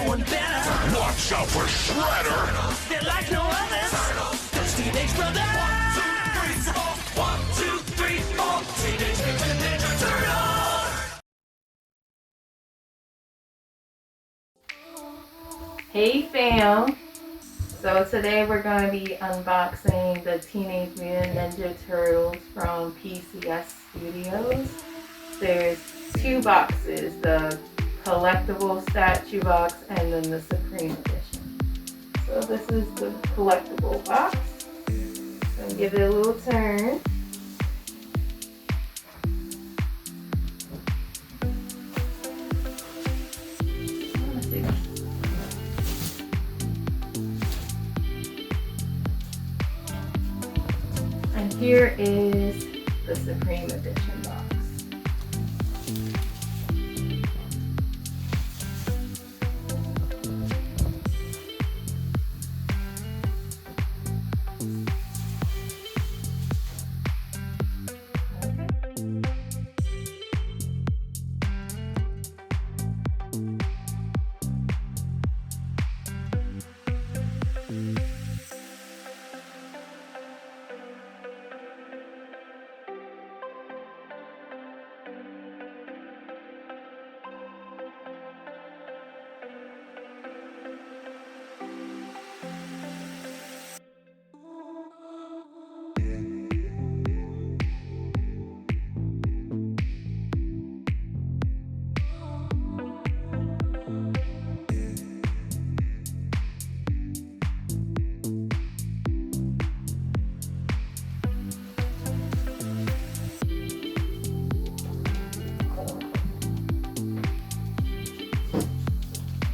going better. Watch out for Shredder! They're like no others. Those teenage brothers. 1, 2, 3, 4. Teenage Mutant Ninja Turtles. Hey fam! So today we're going to be unboxing the Teenage Mutant Ninja Turtles from PCS Studios. There's two boxes, the collectible statue box and then the Supreme Edition. So this is the collectible box. So give it a little turn. And here is the Supreme Edition box.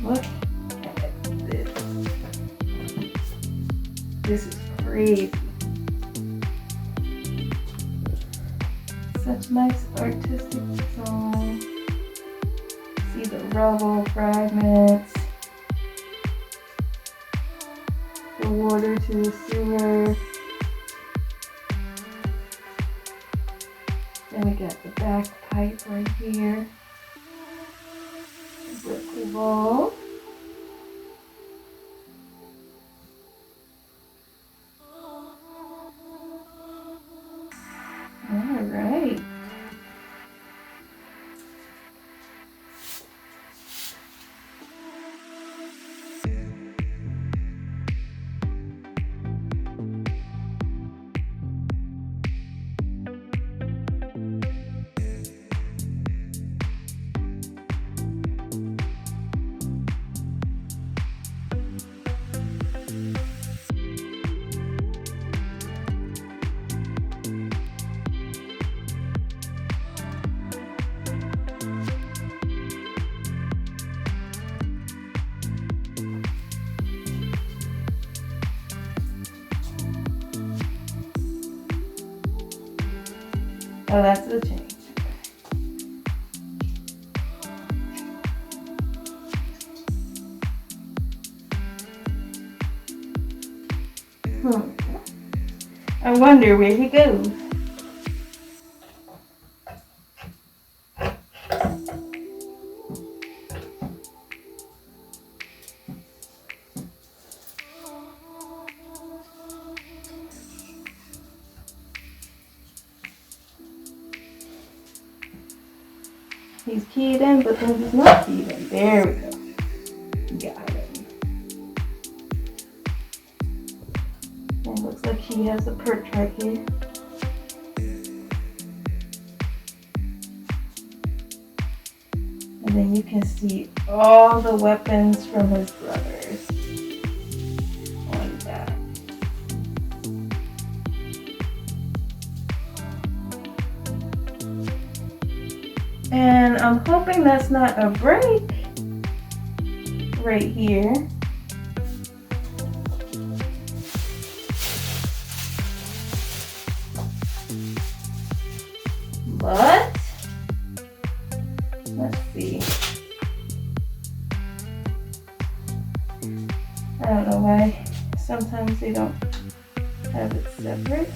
Look at this. This is crazy. Such nice artistic design. See the rubble fragments. The water to the sewer. Then we got the back pipe right here. With the ball. All right. Oh, that's the change. I wonder where he goes. He's keyed in, but then he's not keyed in. There we go. Got him. And it looks like he has a perch right here. And then you can see all the weapons from his brothers on that. And I'm hoping that's not a break right here. But let's see. I don't know why sometimes they don't have it separate.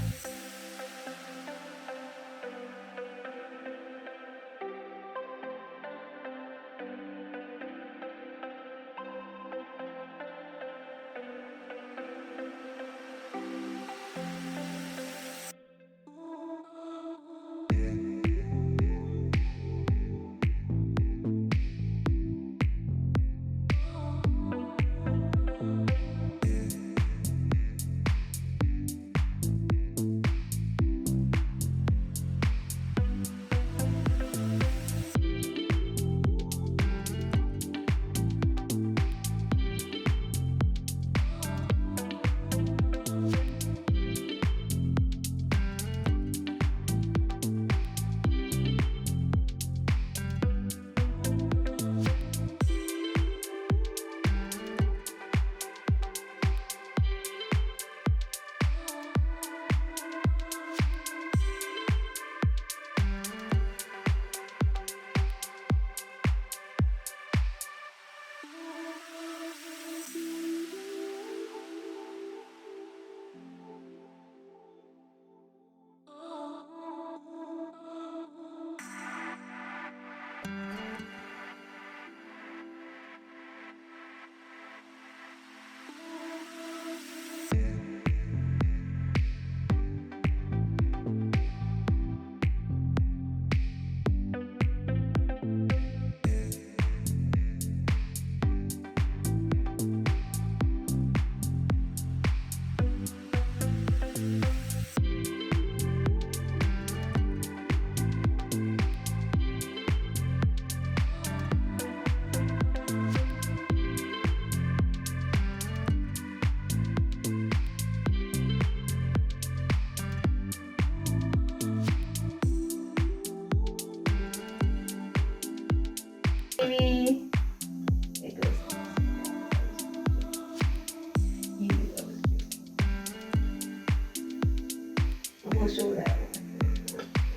will show that one.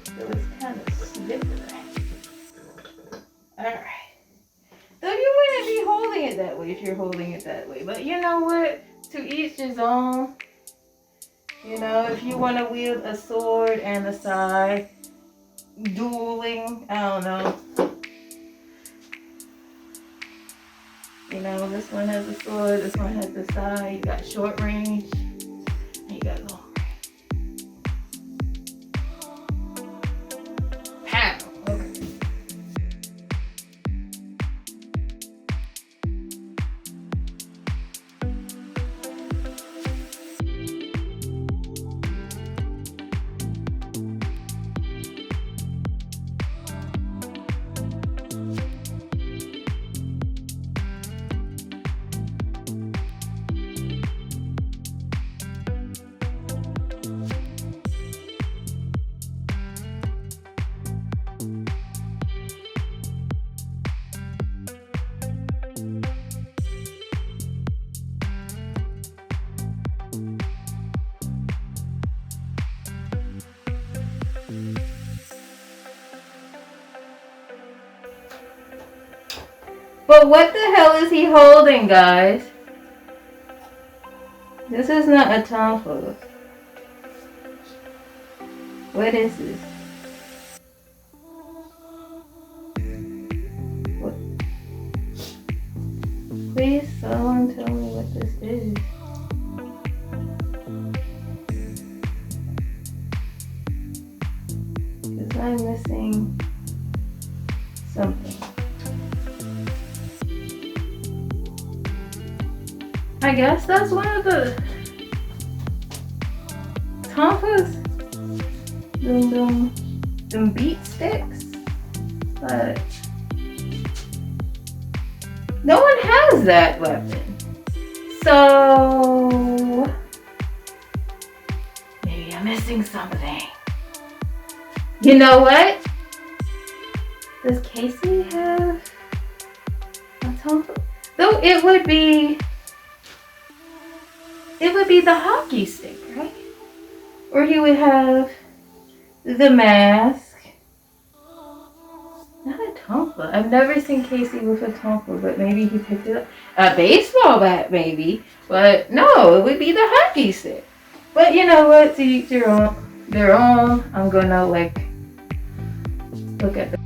So it's kind of slippery. Alright. So you wouldn't be holding it that way if you're holding it that way. But you know what? To each his own. You know, if you want to wield a sword and a side, dueling, I don't know. You know, this one has a sword, this one has the side. You got short range, and you got long range. Pow! Okay. But what the hell is he holding, guys? This is not a tonfa. What is this? What? Please, someone tell me what this is. Because I'm missing something. I guess that's one of the tonfas. Them beat sticks. But no one has that weapon. So maybe I'm missing something. You know what? Does Casey have a tonfa? Though it would be the hockey stick, right? Or he would have the mask. Not a tonfa. I've never seen Casey with a tonfa, but maybe he picked it up. A baseball bat, maybe. But no, it would be the hockey stick. But you know what? To each their own. I'm gonna look at the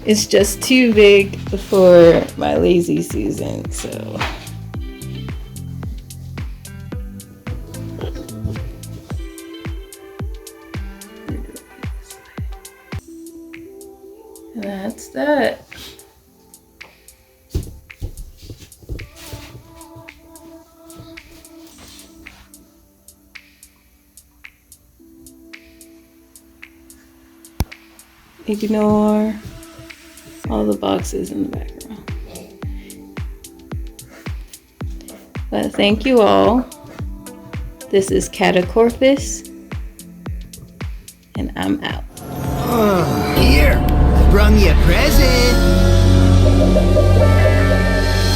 It's just too big for my lazy Susan, so. And that's that. Ignore all the boxes in the background. But thank you all. This is Catacorpus, and I'm out. Here, brung you a present.